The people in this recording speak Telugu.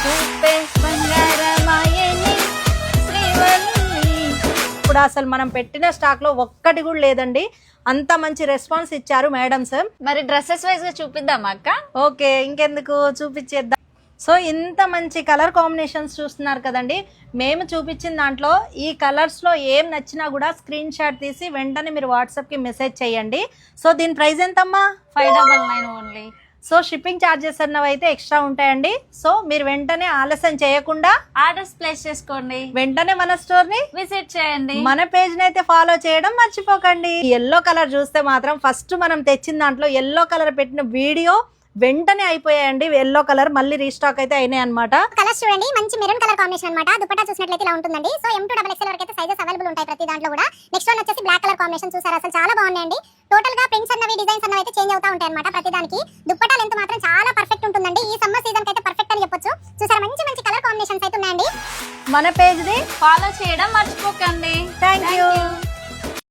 చూపే బంగారమాయని శ్రీవల్లి. ఇప్పుడు అసలు మనం పెట్టిన స్టాక్ లో ఒక్కటి కూడా లేదండి. అంత మంచి రెస్పాన్స్ ఇచ్చారు మేడం సార్. మరి డ్రెస్సెస్ వైజ్ గా చూపిద్దామా అక్క? ఓకే, ఇంకెందుకు చూపించేద్దాం. సో ఇంత మంచి కలర్ కాంబినేషన్స్ చూస్తున్నారు కదండి. మేము చూపించిన దాంట్లో ఈ కలర్స్లో ఏం నచ్చినా కూడా స్క్రీన్ షాట్ తీసి వెంటనే మీరు వాట్సాప్కి మెసేజ్ చేయండి. సో దీని ప్రైస్ ఎంతమ్మా? 599 ఓన్లీ. సో షిప్పింగ్ ఛార్జెస్ అన్నవి అయితే ఎక్స్ట్రా ఉంటాయండి. సో మీరు వెంటనే ఆలస్యం చేయకుండా ఆర్డర్స్ ప్లేస్ చేసుకోండి, వెంటనే మన స్టోర్ ని విజిట్ చేయండి, మన పేజ్ ని అయితే ఫాలో చేయడం మర్చిపోకండి. ఎల్లో కలర్ చూస్తే మాత్రం ఫస్ట్ మనం తెచ్చిన దాంట్లో ఎల్లో కలర్ పెట్టిన వీడియో వెంటనే అయిపోయాయండి. ఎల్లో కలర్ మళ్ళీ రీస్టాక్ అయితే అయినాయి అనమాట. కలర్స్ చూడండి, మంచి మెరూన్ కలర్ కాంబినేషన్ అన్నమాట. దుపట్టా చూసినట్లయితే ఇలా ఉంటుందండి. సో M2XXL వరకు అయితే సైజెస్ అవైలబుల్ ఉంటాయి ప్రతి దాంట్లో కూడా. నెక్స్ట్ వన్ వచ్చేసి బ్లాక్ కలర్ కాంబినేషన్ చూసారు, అసలు చాలా బాగున్నాయండి. టోటల్ గా ప్రింట్స్ అన్నవి డిజైన్స్ అన్నవి అయితే చేంజ్ అవుతా ఉంటాయి అనమాట ప్రతి దానికి. దుపట్టా లెంత్ మాత్రం చాలా పర్ఫెక్ట్ ఉంటుందండి. ఈ సమ్మర్ సీజన్ కి అయితే పర్ఫెక్ట్ అని చెప్పొచ్చు. చూసారా, మంచి మంచి కలర్ కాంబినేషన్స్ అయితే ఉన్నాయండి. మన పేజ్ ని ఫాలో చేయడం మర్చిపోకండి. Thank you.